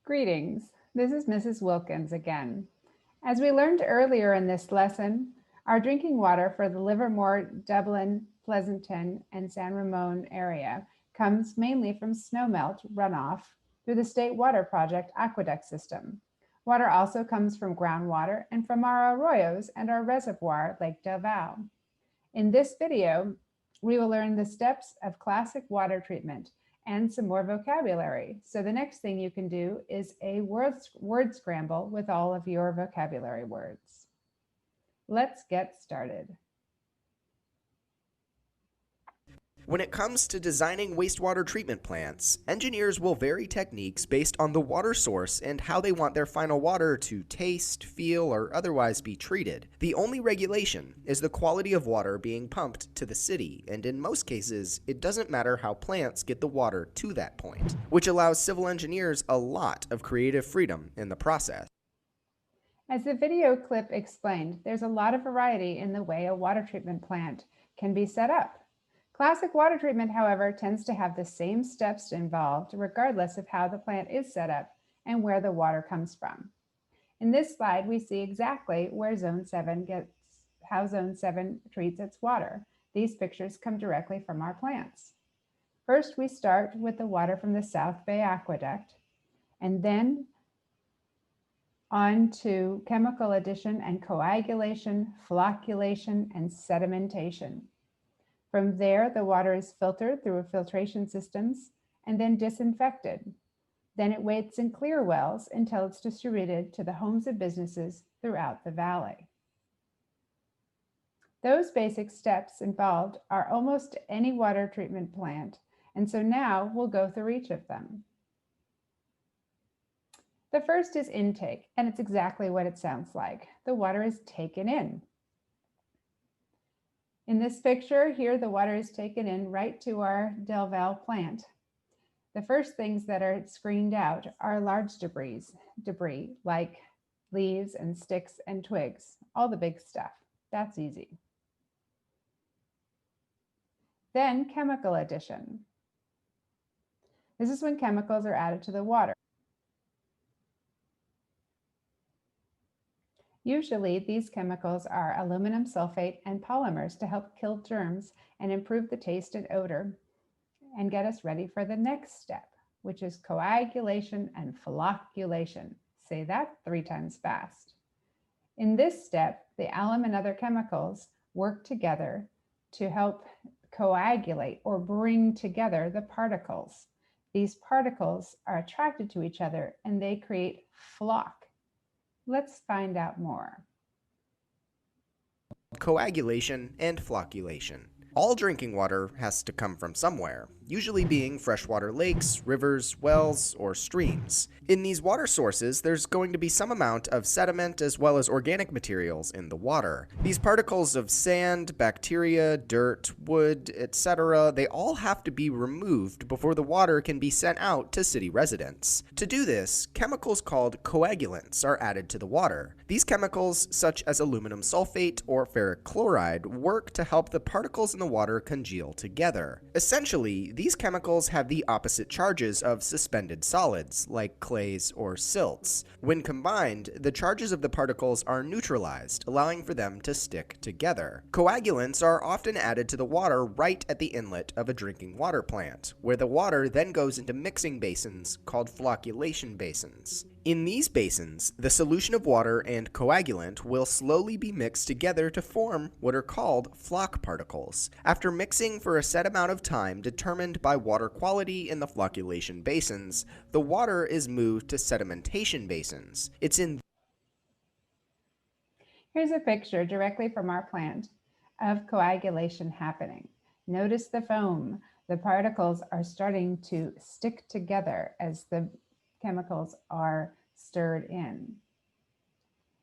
Greetings, this is Mrs. Wilkins again. As we learned earlier in this lesson, our drinking water for the Livermore, Dublin, Pleasanton, and San Ramon area comes mainly from snowmelt runoff through the State Water Project aqueduct system. Water also comes from groundwater and from our arroyos and our reservoir, Lake Del Valle. In this video, we will learn the steps of classic water treatment and some more vocabulary. So the next thing you can do is a word scramble with all of your vocabulary words. Let's get started. When it comes to designing wastewater treatment plants, engineers will vary techniques based on the water source and how they want their final water to taste, feel, or otherwise be treated. The only regulation is the quality of water being pumped to the city, and in most cases, it doesn't matter how plants get the water to that point, which allows civil engineers a lot of creative freedom in the process. As the video clip explained, there's a lot of variety in the way a water treatment plant can be set up. Classic water treatment, however, tends to have the same steps involved regardless of how the plant is set up and where the water comes from. In this slide, we see exactly where how Zone 7 treats its water. These pictures come directly from our plants. First, we start with the water from the South Bay Aqueduct, and then on to chemical addition and coagulation, flocculation, and sedimentation. From there, the water is filtered through filtration systems and then disinfected. Then it waits in clear wells until it's distributed to the homes and businesses throughout the valley. Those basic steps involved are almost any water treatment plant, and so now we'll go through each of them. The first is intake, and it's exactly what it sounds like. The water is taken in. In this picture here, the water is taken in right to our Del Valle plant. The first things that are screened out are large debris like leaves and sticks and twigs, all the big stuff. That's easy. Then chemical addition. This is when chemicals are added to the water. Usually, these chemicals are aluminum sulfate and polymers to help kill germs and improve the taste and odor and get us ready for the next step, which is coagulation and flocculation. Say that 3 times fast. In this step, the alum and other chemicals work together to help coagulate or bring together the particles. These particles are attracted to each other and they create floc. Let's find out more. Coagulation and flocculation. All drinking water has to come from somewhere, usually being freshwater lakes, rivers, wells, or streams. In these water sources, there's going to be some amount of sediment as well as organic materials in the water. These particles of sand, bacteria, dirt, wood, etc., they all have to be removed before the water can be sent out to city residents. To do this, chemicals called coagulants are added to the water. These chemicals, such as aluminum sulfate or ferric chloride, work to help the particles in the water congeal together. Essentially, these chemicals have the opposite charges of suspended solids, like clays or silts. When combined, the charges of the particles are neutralized, allowing for them to stick together. Coagulants are often added to the water right at the inlet of a drinking water plant, where the water then goes into mixing basins called flocculation basins. In these basins, the solution of water and coagulant will slowly be mixed together to form what are called floc particles. After mixing for a set amount of time determined by water quality in the flocculation basins, the water is moved to sedimentation basins. Here's a picture directly from our plant of coagulation happening. Notice the foam. The particles are starting to stick together as the chemicals are stirred in.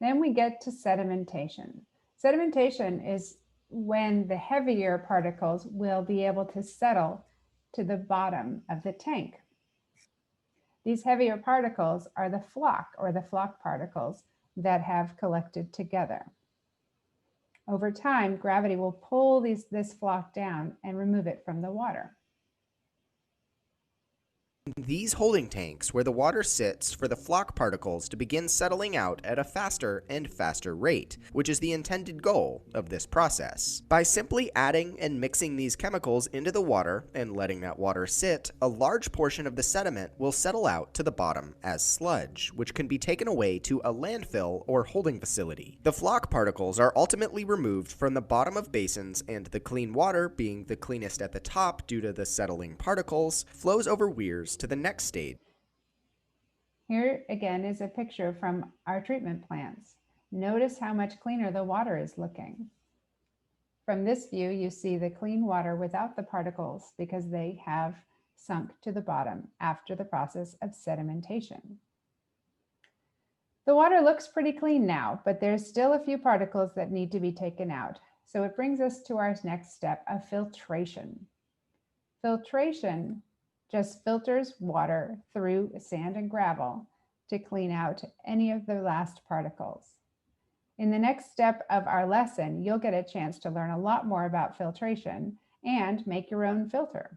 Then we get to sedimentation. Sedimentation is when the heavier particles will be able to settle to the bottom of the tank. These heavier particles are the floc or the floc particles that have collected together. Over time, gravity will pull this floc down and remove it from the water. These holding tanks where the water sits for the flock particles to begin settling out at a faster and faster rate, which is the intended goal of this process. By simply adding and mixing these chemicals into the water and letting that water sit, a large portion of the sediment will settle out to the bottom as sludge, which can be taken away to a landfill or holding facility. The flock particles are ultimately removed from the bottom of basins, and the clean water, being the cleanest at the top due to the settling particles, flows over weirs to the next stage. Here again is a picture from our treatment plants. Notice how much cleaner the water is looking. From this view, you see the clean water without the particles because they have sunk to the bottom after the process of sedimentation. The water looks pretty clean now, but there's still a few particles that need to be taken out. So it brings us to our next step of filtration. Filtration just filters water through sand and gravel to clean out any of the last particles. In the next step of our lesson, you'll get a chance to learn a lot more about filtration and make your own filter.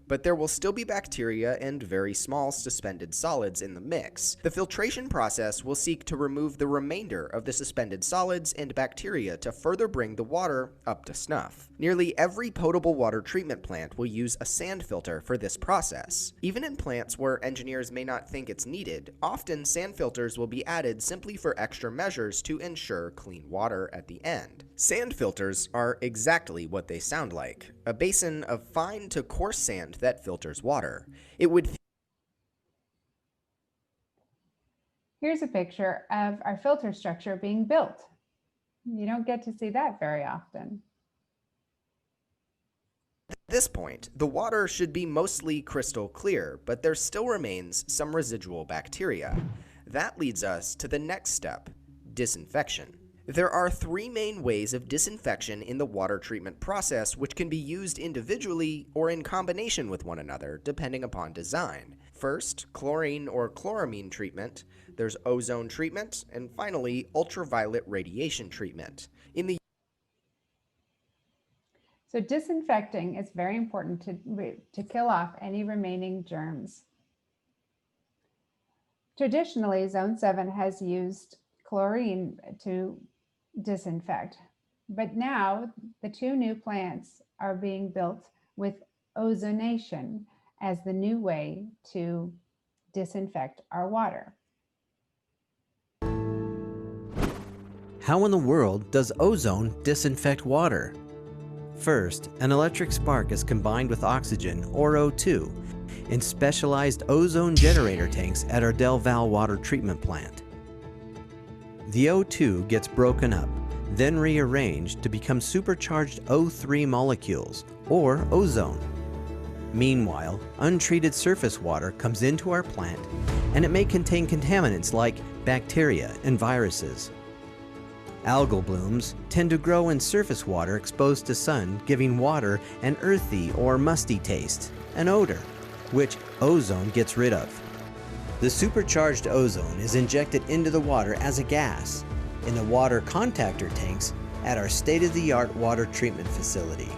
But there will still be bacteria and very small suspended solids in the mix. The filtration process will seek to remove the remainder of the suspended solids and bacteria to further bring the water up to snuff. Nearly every potable water treatment plant will use a sand filter for this process. Even in plants where engineers may not think it's needed, often sand filters will be added simply for extra measures to ensure clean water at the end. Sand filters are exactly what they sound like: a basin of fine to coarse sand that filters water. Here's a picture of our filter structure being built. You don't get to see that very often. At this point, the water should be mostly crystal clear, but there still remains some residual bacteria. That leads us to the next step: disinfection. There are three main ways of disinfection in the water treatment process, which can be used individually or in combination with one another, depending upon design. First, chlorine or chloramine treatment, there's ozone treatment, and finally, ultraviolet radiation treatment. So disinfecting is very important to kill off any remaining germs. Traditionally, Zone 7 has used chlorine to disinfect, but now the two new plants are being built with ozonation as the new way to disinfect our water. How in the world does ozone disinfect water? First, an electric spark is combined with oxygen, or O2, in specialized ozone generator tanks at our Del Val water treatment plant. The O2 gets broken up, then rearranged to become supercharged O3 molecules, or ozone. Meanwhile, untreated surface water comes into our plant, and it may contain contaminants like bacteria and viruses. Algal blooms tend to grow in surface water exposed to sun, giving water an earthy or musty taste, an odor, which ozone gets rid of. The supercharged ozone is injected into the water as a gas in the water contactor tanks at our state-of-the-art water treatment facility.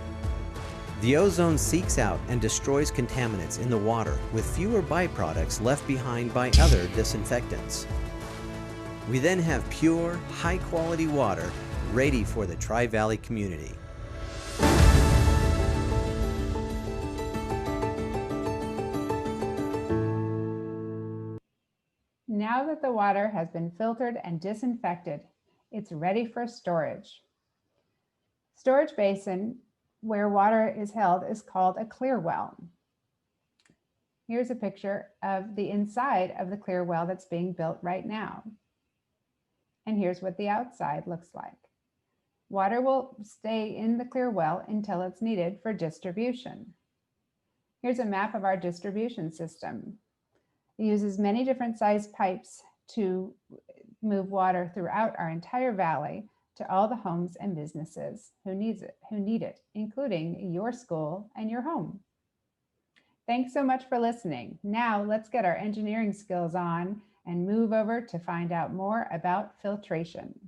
The ozone seeks out and destroys contaminants in the water with fewer byproducts left behind by other disinfectants. We then have pure, high-quality water ready for the Tri-Valley community. Now that the water has been filtered and disinfected, it's ready for storage. Storage basin where water is held is called a clear well. Here's a picture of the inside of the clear well that's being built right now. And here's what the outside looks like. Water will stay in the clear well until it's needed for distribution. Here's a map of our distribution system. It uses many different size pipes to move water throughout our entire valley to all the homes and businesses who need it, including your school and your home. Thanks so much for listening. Now let's get our engineering skills on and move over to find out more about filtration.